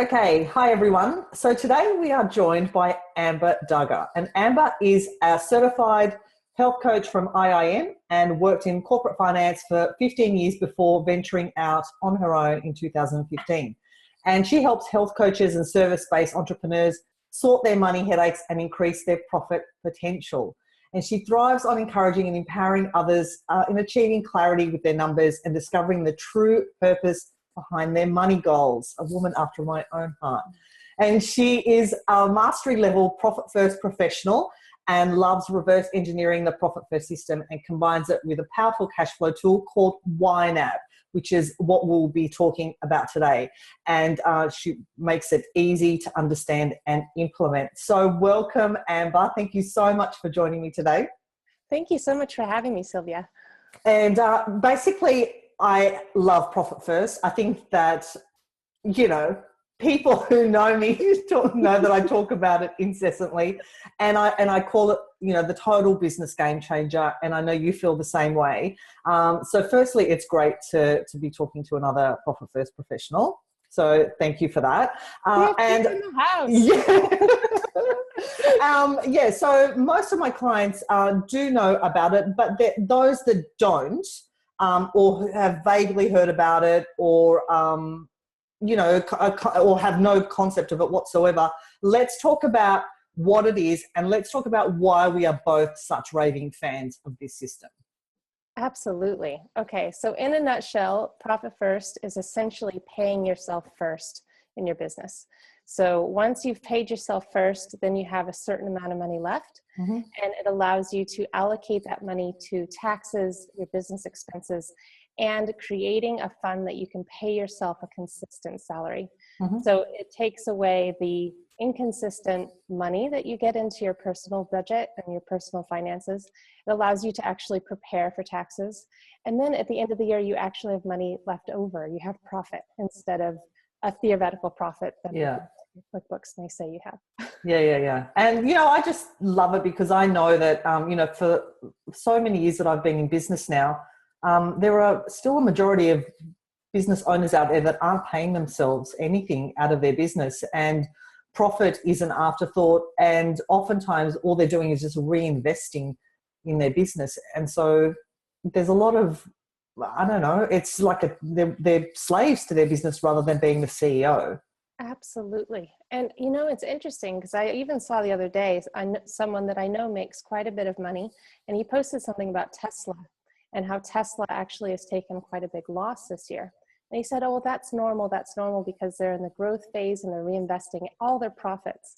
Okay, hi everyone. So today we are joined by Amber Duggar, and Amber is a certified health coach from IIN and worked in corporate finance for 15 years before venturing out on her own in 2015. And she helps health coaches and service-based entrepreneurs sort their money headaches and increase their profit potential. And she thrives on encouraging and empowering others in achieving clarity with their numbers and discovering the true purpose behind their money goals. A woman after my own heart. And she is a mastery level Profit First professional and loves reverse engineering the Profit First system and combines it with a powerful cash flow tool called YNAB, which is what we'll be talking about today. And she makes it easy to understand and implement. So welcome, Amber. Thank you so much for joining me today. Thank you so much for having me, Sylvia. And basically, I love Profit First. I think that, you know, people who know me know that I talk about it incessantly, and I call it, you know, the total business game changer. And I know you feel the same way. So firstly, it's great to be talking to another Profit First professional. So thank you for that. And in the house. Yeah. So most of my clients do know about it, but those that don't, or have vaguely heard about it, or you know, or have no concept of it whatsoever. Let's talk about what it is, and let's talk about why we are both such raving fans of this system. Absolutely. Okay, so in a nutshell, Profit First is essentially paying yourself first in your business. So once you've paid yourself first, then you have a certain amount of money left, and it allows you to allocate that money to taxes, your business expenses, and creating a fund that you can pay yourself a consistent salary. So it takes away the inconsistent money that you get into your personal budget and your personal finances. It allows you to actually prepare for taxes. And then at the end of the year, you actually have money left over. You have profit instead of a theoretical profit that QuickBooks may say you have. Yeah. And, you know, I just love it because I know that, you know, for so many years that I've been in business now, there are still a majority of business owners out there that aren't paying themselves anything out of their business, and profit is an afterthought, and oftentimes all they're doing is just reinvesting in their business. And so there's a lot of, I don't know, it's like they're slaves to their business rather than being the CEO. Absolutely. And, you know, it's interesting because I even saw the other day, someone that I know makes quite a bit of money, and he posted something about Tesla and how Tesla actually has taken quite a big loss this year. And he said, oh, well, that's normal because they're in the growth phase and they're reinvesting all their profits.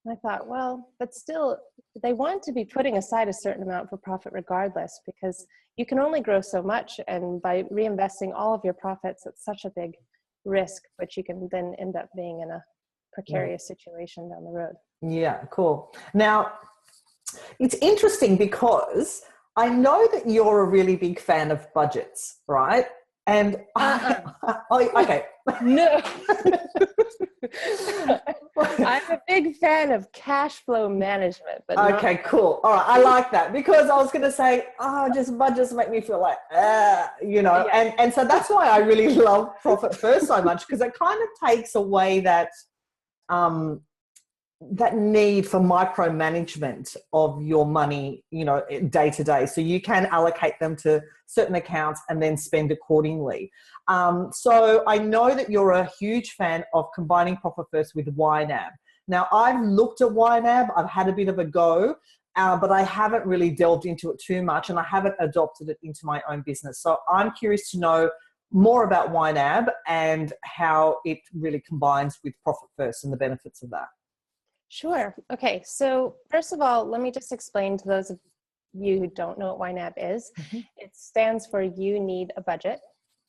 And I thought, well, but still, they want to be putting aside a certain amount for profit regardless, because you can only grow so much. And by reinvesting all of your profits, it's such a big risk, which you can then end up being in a precarious situation down the road. Yeah, cool. Now, it's interesting because I know that you're a really big fan of budgets, right? And okay. No. I'm a big fan of cash flow management. But okay, cool. All right, I like that, because I was going to say, just budgets make me feel like, you know, and so that's why I really love Profit First so much, because it kind of takes away that that need for micromanagement of your money, you know, day to day. So you can allocate them to certain accounts and then spend accordingly. So I know that you're a huge fan of combining Profit First with YNAB. Now, I've looked at YNAB, I've had a bit of a go, but I haven't really delved into it too much, and I haven't adopted it into my own business. So I'm curious to know more about YNAB and how it really combines with Profit First and the benefits of that. Sure. Okay. So first of all, let me just explain to those of you who don't know what YNAB is. It stands for You Need a Budget.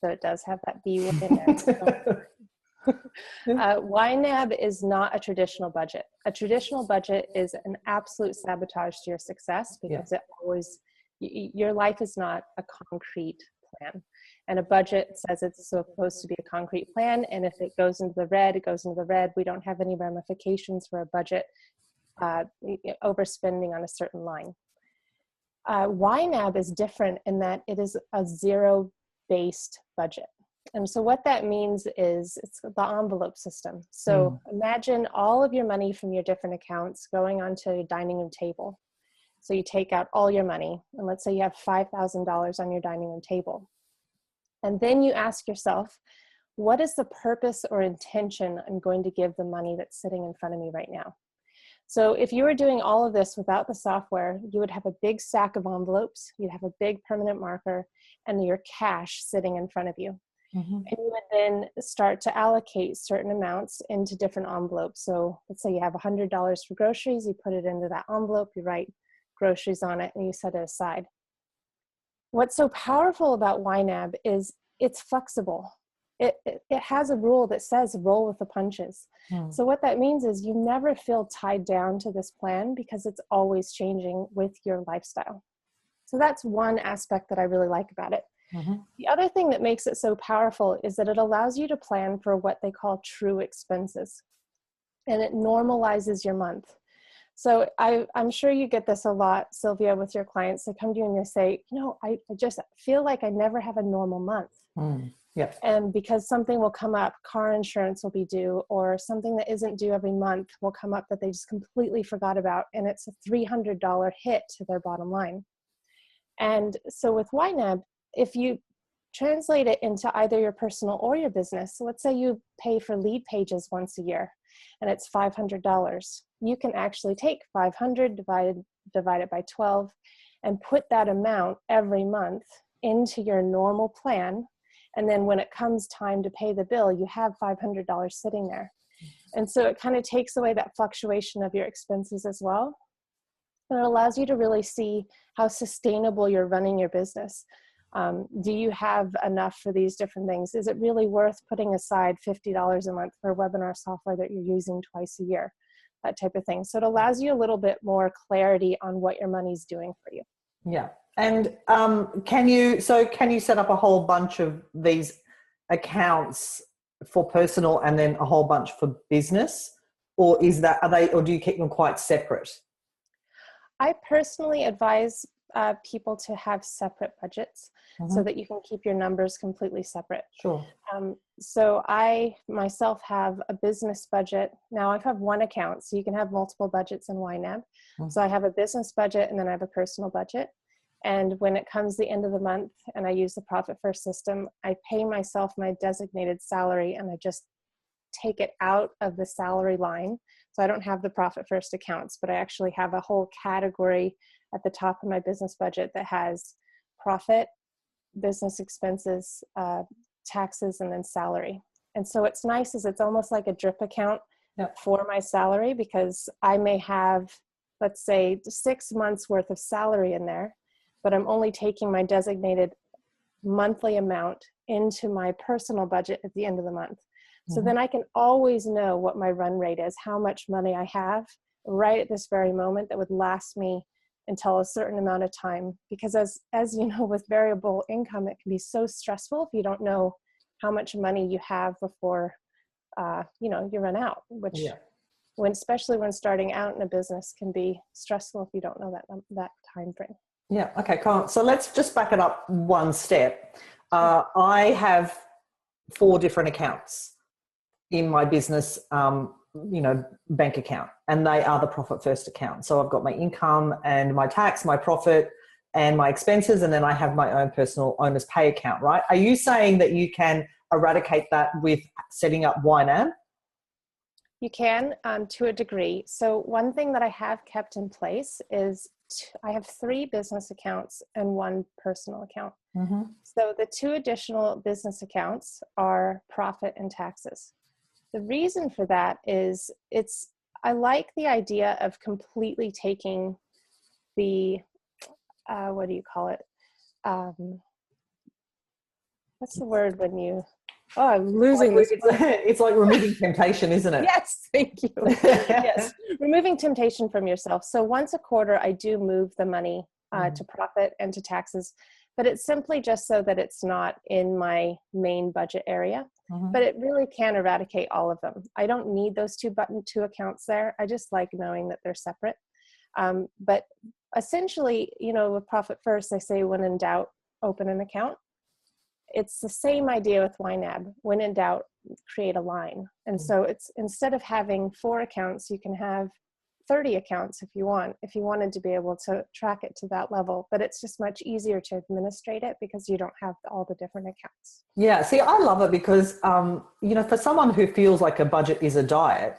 So it does have that B within there. YNAB is not a traditional budget. A traditional budget is an absolute sabotage to your success, because it always, your life is not a concrete plan. And a budget says it's supposed to be a concrete plan. And if it goes into the red, it goes into the red. We don't have any ramifications for a budget overspending on a certain line. YNAB is different in that it is a zero-based budget. And so what that means is it's the envelope system. So imagine all of your money from your different accounts going onto your dining room table. So you take out all your money, and let's say you have $5,000 on your dining room table. And then you ask yourself, what is the purpose or intention I'm going to give the money that's sitting in front of me right now? So if you were doing all of this without the software, you would have a big stack of envelopes, you'd have a big permanent marker, and your cash sitting in front of you. And you would then start to allocate certain amounts into different envelopes. So let's say you have $100 for groceries, you put it into that envelope, you write groceries on it, and you set it aside. What's so powerful about YNAB is it's flexible. It has a rule that says roll with the punches. So what that means is you never feel tied down to this plan because it's always changing with your lifestyle. So that's one aspect that I really like about it. The other thing that makes it so powerful is that it allows you to plan for what they call true expenses, and it normalizes your month. So I'm sure you get this a lot, Sylvia, with your clients. They come to you and they say, you know, I just feel like I never have a normal month. Yep. And because something will come up, car insurance will be due, or something that isn't due every month will come up that they just completely forgot about, and it's a $300 hit to their bottom line. And so with YNAB, if you translate it into either your personal or your business, so let's say you pay for lead pages once a year and it's $500, you can actually take 500 divide it by 12 and put that amount every month into your normal plan. And then when it comes time to pay the bill, you have $500 sitting there. And so it kind of takes away that fluctuation of your expenses as well. And it allows you to really see how sustainable you're running your business. Do you have enough for these different things? Is it really worth putting aside $50 a month for webinar software that you're using twice a year? That type of thing. So it allows you a little bit more clarity on what your money's doing for you. Yeah. And can you set up a whole bunch of these accounts for personal and then a whole bunch for business? Or or do you keep them quite separate? I personally advise people to have separate budgets so that you can keep your numbers completely separate. Sure. So I myself have a business budget. Now I have one account, so you can have multiple budgets in YNAB. So I have a business budget and then I have a personal budget. And when it comes the end of the month and I use the Profit First system, I pay myself my designated salary and I just take it out of the salary line. So I don't have the Profit First accounts, but I actually have a whole category at the top of my business budget that has profit, business expenses, taxes, and then salary. And so what's nice is it's almost like a drip account for my salary, because I may have, let's say, 6 months worth of salary in there, but I'm only taking my designated monthly amount into my personal budget at the end of the month. So then I can always know what my run rate is, how much money I have right at this very moment that would last me until a certain amount of time. Because as you know, with variable income, it can be so stressful if you don't know how much money you have before you run out, which especially when starting out in a business can be stressful if you don't know that time frame. Yeah. Okay, cool. So let's just back it up one step. I have 4 different accounts in my business, bank account, and they are the Profit First account. So I've got my income and my tax, my profit and my expenses, and then I have my own personal owner's pay account, right? Are you saying that you can eradicate that with setting up YNAB? You can, to a degree. So one thing that I have kept in place is I have 3 business accounts and 1 personal account. So the 2 additional business accounts are profit and taxes. The reason for that is I like the idea of completely taking the, what do you call it? What's the word when you, I'm losing this. It's like removing temptation, isn't it? Yes, thank you. Yes, removing temptation from yourself. So once a quarter, I do move the money to profit and to taxes, but it's simply just so that it's not in my main budget area. But it really can eradicate all of them. I don't need those 2 accounts there. I just like knowing that they're separate. But essentially, with Profit First, I say when in doubt, open an account. it's the same idea with YNAB. When in doubt, create a line. And so it's, instead of having 4 accounts, you can have 30 accounts if you wanted to be able to track it to that level, but it's just much easier to administrate it because you don't have all the different accounts. Yeah, see, I love it because, you know, for someone who feels like a budget is a diet,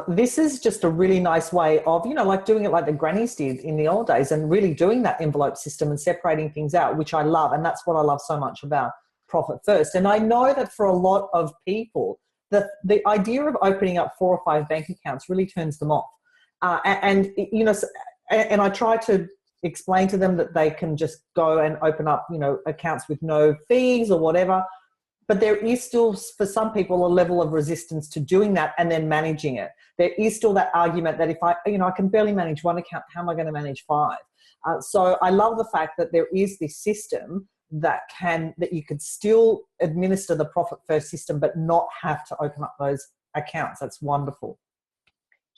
this is just a really nice way of, you know, like doing it like the grannies did in the old days and really doing that envelope system and separating things out, which I love. And that's what I love so much about Profit First. And I know that for a lot of people, the idea of opening up 4 or 5 bank accounts really turns them off. You know, and I try to explain to them that they can just go and open up, you know, accounts with no fees or whatever. But there is still, for some people, a level of resistance to doing that and then managing it. There is still that argument that if I can barely manage 1 account, how am I going to manage 5? So I love the fact that there is this system that you could still administer the Profit First system, but not have to open up those accounts. That's wonderful.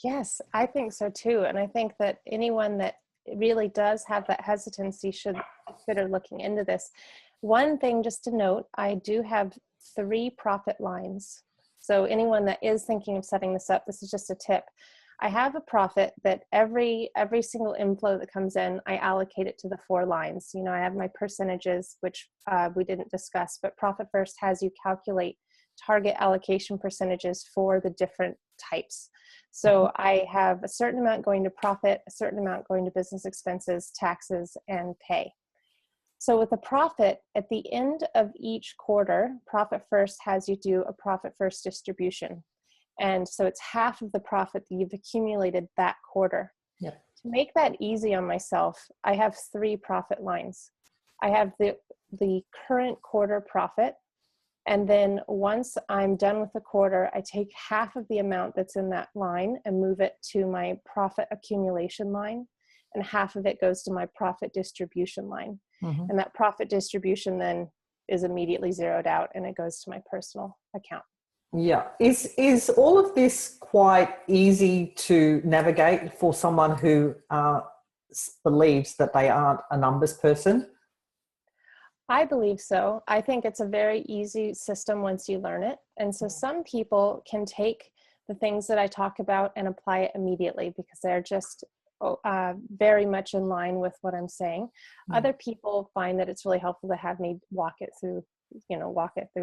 Yes, I think so too. And I think that anyone that really does have that hesitancy should consider looking into this. One thing just to note, I do have 3 profit lines. So anyone that is thinking of setting this up, this is just a tip. I have a profit that every single inflow that comes in, I allocate it to the 4 lines. You know, I have my percentages, which we didn't discuss, but Profit First has you calculate target allocation percentages for the different types. So I have a certain amount going to profit, a certain amount going to business expenses, taxes, and pay. So with a profit, at the end of each quarter, Profit First has you do a Profit First distribution. And so it's half of the profit that you've accumulated that quarter. Yep. To make that easy on myself, I have 3 profit lines. I have the current quarter profit. And then once I'm done with the quarter, I take half of the amount that's in that line and move it to my profit accumulation line. And half of it goes to my profit distribution line. Mm-hmm. And that profit distribution then is immediately zeroed out and it goes to my personal account. Yeah. Is all of this quite easy to navigate for someone who believes that they aren't a numbers person? I believe so. I think it's a very easy system once you learn it. And so some people can take the things that I talk about and apply it immediately because they're just very much in line with what I'm saying. Mm-hmm. Other people find that it's really helpful to have me walk it through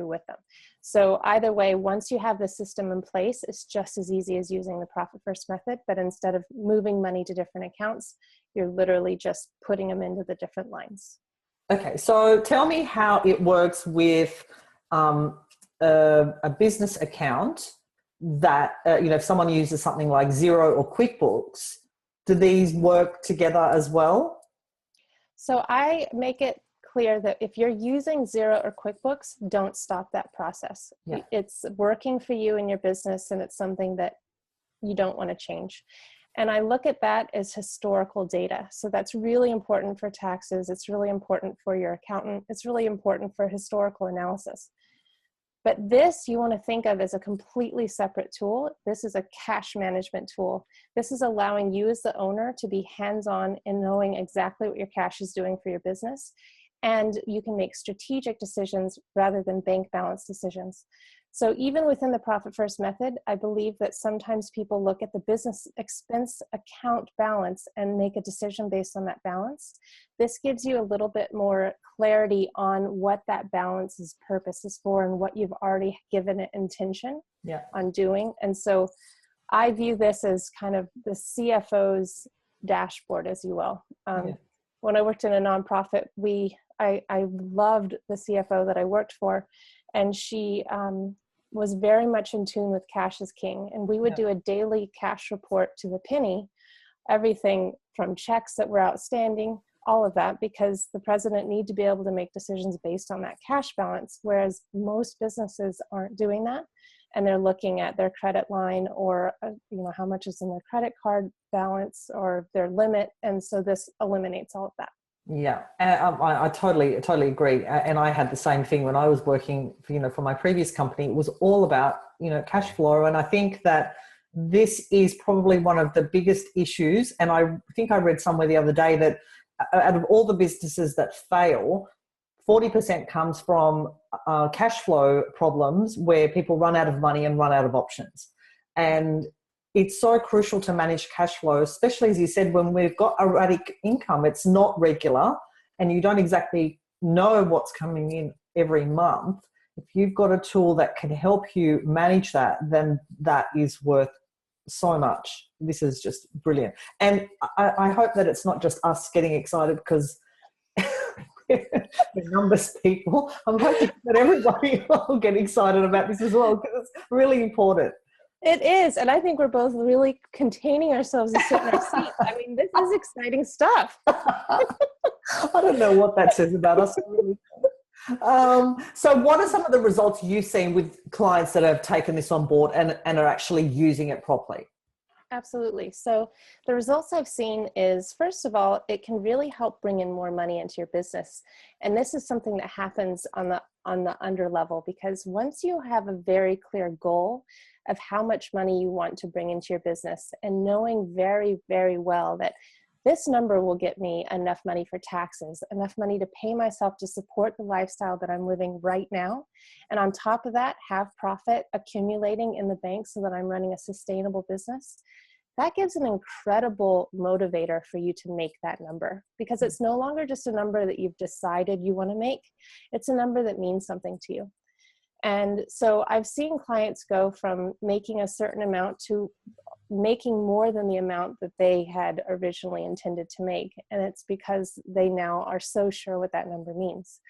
with them. So either way, once you have the system in place, it's just as easy as using the Profit First method, but instead of moving money to different accounts, you're literally just putting them into the different lines. Okay, so tell me how it works with a business account that, if someone uses something like Xero or QuickBooks, do these work together as well? So I make it clear that if you're using Xero or QuickBooks, don't stop that process. Yeah. It's working for you in your business and it's something that you don't want to change. And I look at that as historical data. So that's really important for taxes. It's really important for your accountant. It's really important for historical analysis. But this you want to think of as a completely separate tool. This is a cash management tool. This is allowing you as the owner to be hands-on in knowing exactly what your cash is doing for your business. And you can make strategic decisions rather than bank balance decisions. So even within the Profit First method, I believe that sometimes people look at the business expense account balance and make a decision based on that balance. This gives you a little bit more clarity on what that balance's purpose is for and what you've already given it intention on doing. And so I view this as kind of the CFO's dashboard, as you will. When I worked in a nonprofit, I loved the CFO that I worked for, and she was very much in tune with cash is king. And we would do a daily cash report to the penny, everything from checks that were outstanding, all of that, because the president needed to be able to make decisions based on that cash balance, whereas most businesses aren't doing that. And they're looking at their credit line or, how much is in their credit card balance or their limit. And so this eliminates all of that. Yeah, I totally agree. And I had the same thing when I was working, for my previous company. It was all about, cash flow. And I think that this is probably one of the biggest issues. And I think I read somewhere the other day that out of all the businesses that fail, 40% comes from cash flow problems where people run out of money and run out of options. And it's so crucial to manage cash flow, especially, as you said, when we've got erratic income. It's not regular and you don't exactly know what's coming in every month. If you've got a tool that can help you manage that, then that is worth so much. This is just brilliant. And I hope that it's not just us getting excited because we're numbers people. I'm hoping that everybody will get excited about this as well, because it's really important. It is. And I think we're both really containing ourselves and sitting in our seats. I mean, this is exciting stuff. I don't know what that says about us. Really. So what are some of the results you've seen with clients that have taken this on board and are actually using it properly? Absolutely. So the results I've seen is, first of all, it can really help bring in more money into your business. And this is something that happens on the under level, because once you have a very clear goal of how much money you want to bring into your business, and knowing very, very well that this number will get me enough money for taxes, enough money to pay myself to support the lifestyle that I'm living right now. And on top of that, have profit accumulating in the bank so that I'm running a sustainable business. That gives an incredible motivator for you to make that number, because it's no longer just a number that you've decided you want to make. It's a number that means something to you. And so I've seen clients go from making a certain amount to making more than the amount that they had originally intended to make. And it's because they now are so sure what that number means.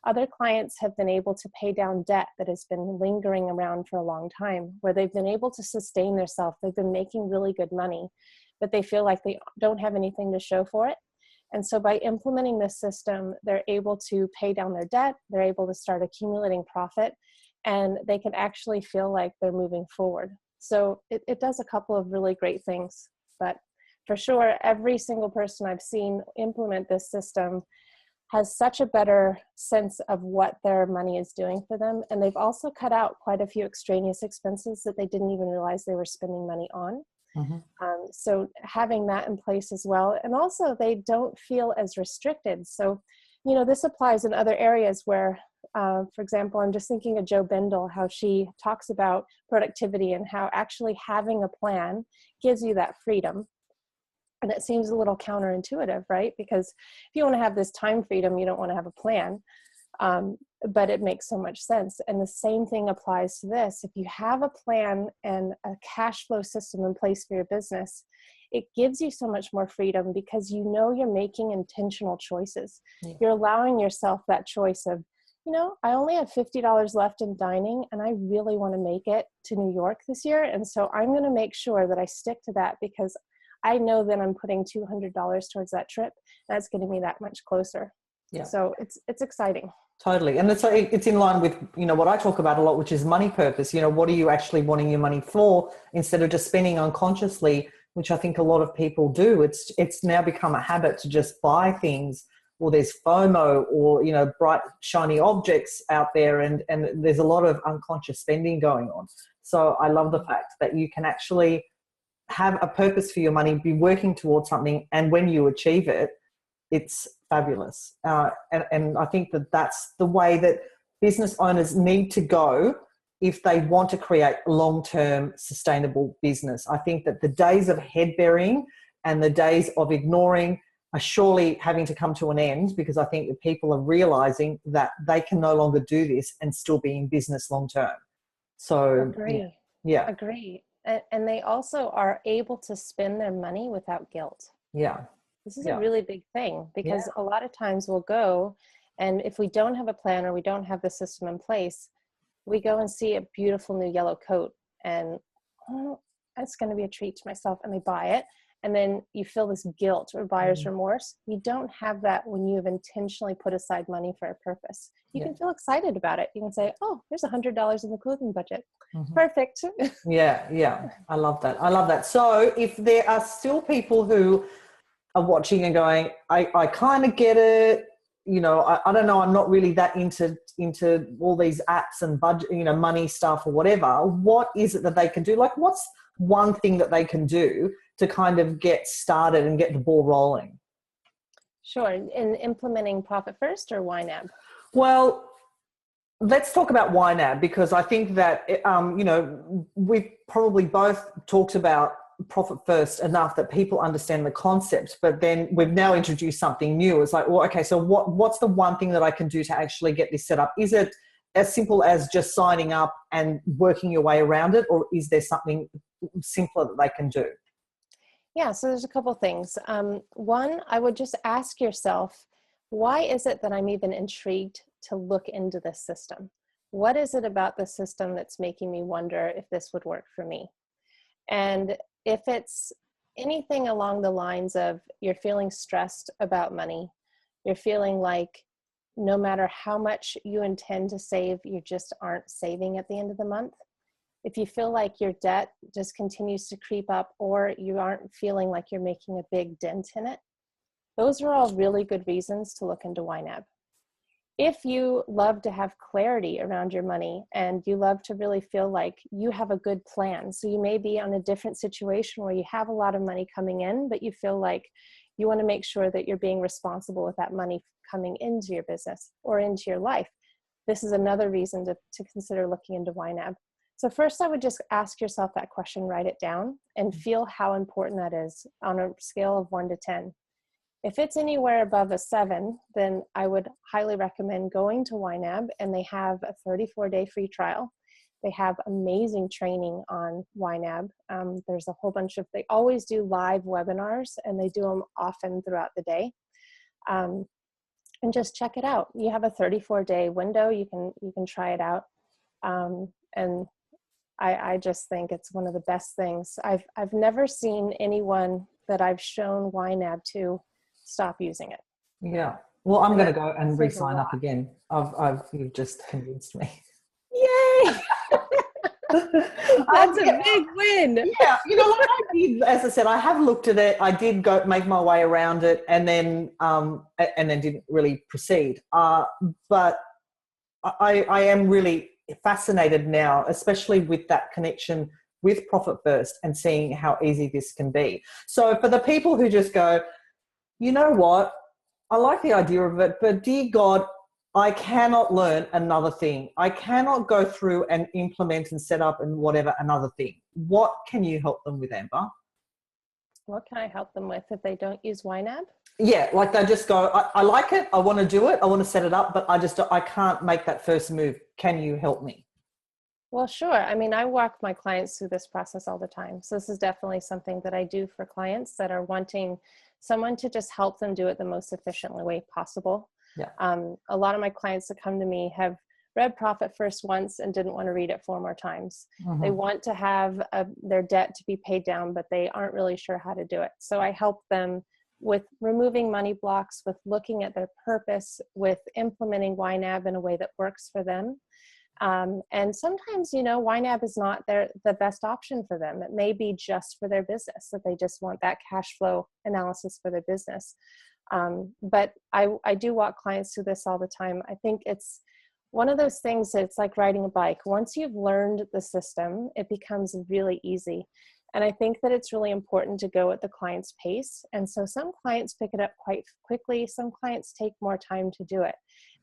Other clients have been able to pay down debt that has been lingering around for a long time, where they've been able to sustain themselves. They've been making really good money, but they feel like they don't have anything to show for it. And so by implementing this system, they're able to pay down their debt, they're able to start accumulating profit, and they can actually feel like they're moving forward. So it does a couple of really great things. But for sure, every single person I've seen implement this system has such a better sense of what their money is doing for them. And they've also cut out quite a few extraneous expenses that they didn't even realize they were spending money on. So having that in place as well. And also they don't feel as restricted. So, you know, this applies in other areas where, for example, I'm just thinking of Jo Bendel, how she talks about productivity and how actually having a plan gives you that freedom. And it seems a little counterintuitive, right? Because if you want to have this time freedom, you don't want to have a plan. But it makes so much sense. And the same thing applies to this. If you have a plan and a cash flow system in place for your business, it gives you so much more freedom, because you know you're making intentional choices. Yeah. You're allowing yourself that choice of, you know, I only have $50 left in dining and I really want to make it to New York this year. And so I'm going to make sure that I stick to that, because I know that I'm putting $200 towards that trip. That's getting me that much closer. Yeah. So it's exciting. Totally. And it's in line with, you know, what I talk about a lot, which is money purpose. You know, what are you actually wanting your money for, instead of just spending unconsciously, which I think a lot of people do. It's now become a habit to just buy things, or there's FOMO, or, you know, bright, shiny objects out there. And there's a lot of unconscious spending going on. So I love the fact that you can actually have a purpose for your money, be working towards something. And when you achieve it, it's fabulous. And I think that that's the way that business owners need to go if they want to create long-term sustainable business. I think that the days of head burying and the days of ignoring are surely having to come to an end, because I think that people are realizing that they can no longer do this and still be in business long-term. So agree. Yeah. Agree. And they also are able to spend their money without guilt. Yeah. This is a really big thing, because a lot of times we'll go, and if we don't have a plan or we don't have the system in place, we go and see a beautiful new yellow coat and, oh, that's going to be a treat to myself. And they buy it. And then you feel this guilt or buyer's remorse. You don't have that when you have intentionally put aside money for a purpose. You can feel excited about it. You can say, oh, there's $100 in the clothing budget. Perfect. Yeah. I love that. So if there are still people who are watching and going, I kind of get it, you know, I don't know, I'm not really that into all these apps and budget, you know, money stuff or whatever. What is it that they can do? Like, what's one thing that they can do to kind of get started and get the ball rolling? Sure. In implementing Profit First or YNAB? Well, let's talk about YNAB, because I think that, we've probably both talked about Profit First enough that people understand the concept, but then we've now introduced something new. It's like, well, okay, so what's the one thing that I can do to actually get this set up? Is it as simple as just signing up and working your way around it, or is there something simpler that they can do? Yeah, so there's a couple things. One, I would just ask yourself, why is it that I'm even intrigued to look into this system? What is it about the system that's making me wonder if this would work for me? And if it's anything along the lines of you're feeling stressed about money, you're feeling like no matter how much you intend to save, you just aren't saving at the end of the month. If you feel like your debt just continues to creep up, or you aren't feeling like you're making a big dent in it, those are all really good reasons to look into YNAB. If you love to have clarity around your money and you love to really feel like you have a good plan, so you may be on a different situation where you have a lot of money coming in, but you feel like you want to make sure that you're being responsible with that money coming into your business or into your life, this is another reason to consider looking into YNAB. So first, I would just ask yourself that question, write it down, and feel how important that is on a scale of 1 to 10. If it's anywhere above a 7, then I would highly recommend going to YNAB, and they have a 34-day free trial. They have amazing training on YNAB. There's a whole bunch of, they always do live webinars, and they do them often throughout the day. And just check it out. You have a 34-day window. You can try it out. And I just think it's one of the best things. I've never seen anyone that I've shown YNAB to stop using it. Yeah. Well, I'm going to go and re-sign up again. You've just convinced me. Yay! That's a big win. Yeah. Like I did, as I said, I have looked at it. I did go make my way around it, and then didn't really proceed. But I am really fascinated now, especially with that connection with Profit First and seeing how easy this can be. So for the people who just go, you know what, I like the idea of it, but dear God, I cannot learn another thing. I cannot go through and implement and set up and whatever another thing. What can you help them with, Amber? What can I help them with if they don't use YNAB? Yeah, like they just go, I like it, I want to do it, I want to set it up, but I can't make that first move. Can you help me? Well, sure. I mean, I walk my clients through this process all the time. So this is definitely something that I do for clients that are wanting someone to just help them do it the most efficient way possible. Yeah. A lot of my clients that come to me have read Profit First once and didn't want to read it 4 more times. Mm-hmm. They want to have their debt to be paid down, but they aren't really sure how to do it. So I help them with removing money blocks, with looking at their purpose, with implementing YNAB in a way that works for them. And sometimes, YNAB is not the best option for them. It may be just for their business, that they just want that cash flow analysis for their business. But I do walk clients through this all the time. I think it's one of those things that it's like riding a bike. Once you've learned the system, it becomes really easy. And I think that it's really important to go at the client's pace. And so some clients pick it up quite quickly. Some clients take more time to do it.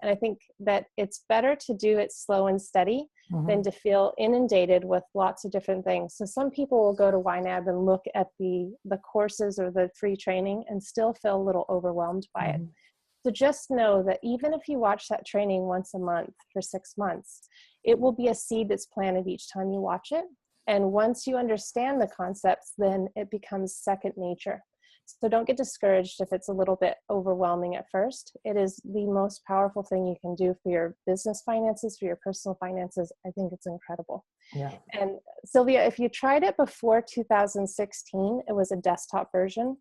And I think that it's better to do it slow and steady than to feel inundated with lots of different things. So some people will go to YNAB and look at the courses or the free training and still feel a little overwhelmed by it. So just know that even if you watch that training once a month for 6 months, it will be a seed that's planted each time you watch it. And once you understand the concepts, then it becomes second nature. So don't get discouraged if it's a little bit overwhelming at first. It is the most powerful thing you can do for your business finances, for your personal finances. I think it's incredible. Yeah. And Sylvia, if you tried it before 2016, it was a desktop version,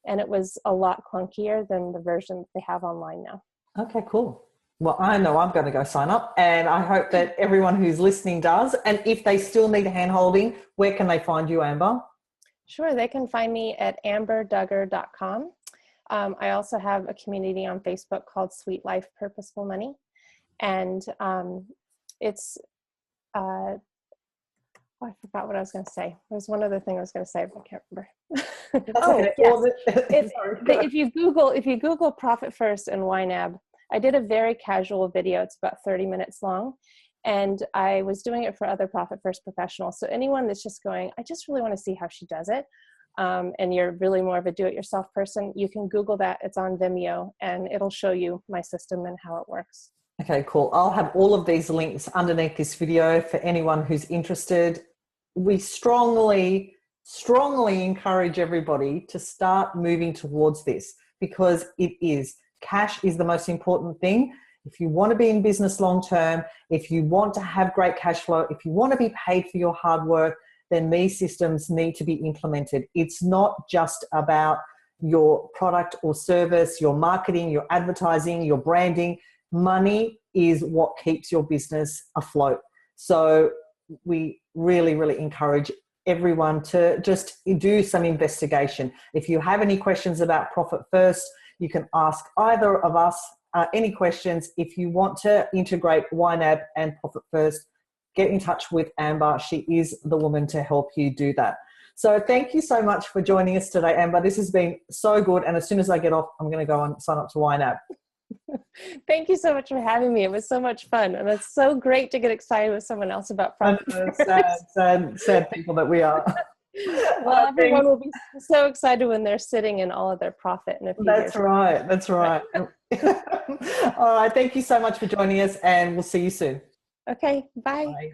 and it was a lot clunkier than the version that they have online now. Okay, cool. Well, I know I'm going to go sign up, and I hope that everyone who's listening does. And if they still need hand-holding, where can they find you, Amber? Sure, they can find me at amberduggar.com. I also have a community on Facebook called Sweet Life Purposeful Money. And it's, I forgot what I was going to say. There's one other thing I was going to say, but I can't remember. Yes. If you Google Profit First and YNAB, I did a very casual video. It's about 30 minutes long. And I was doing it for other Profit First professionals. So anyone that's just going, I just really want to see how she does it, and you're really more of a do-it-yourself person, you can Google that. It's on Vimeo, and it'll show you my system and how it works. Okay, cool. I'll have all of these links underneath this video for anyone who's interested. We strongly encourage everybody to start moving towards this, because cash is the most important thing. If you want to be in business long term, if you want to have great cash flow, if you want to be paid for your hard work, then these systems need to be implemented. It's not just about your product or service, your marketing, your advertising, your branding. Money is what keeps your business afloat. So we really, really encourage everyone to just do some investigation. If you have any questions about Profit First, you can ask either of us any questions. If you want to integrate YNAB and Profit First, get in touch with Amber. She is the woman to help you do that. So thank you so much for joining us today, Amber. This has been so good. And as soon as I get off, I'm going to go and sign up to YNAB. Thank you so much for having me. It was so much fun. And it's so great to get excited with someone else about Profit First. Sad people that we are. Well, everyone will be so excited when they're sitting in all of their profit in a few years. That's right. All right. Thank you so much for joining us, and we'll see you soon. Okay. Bye. Bye.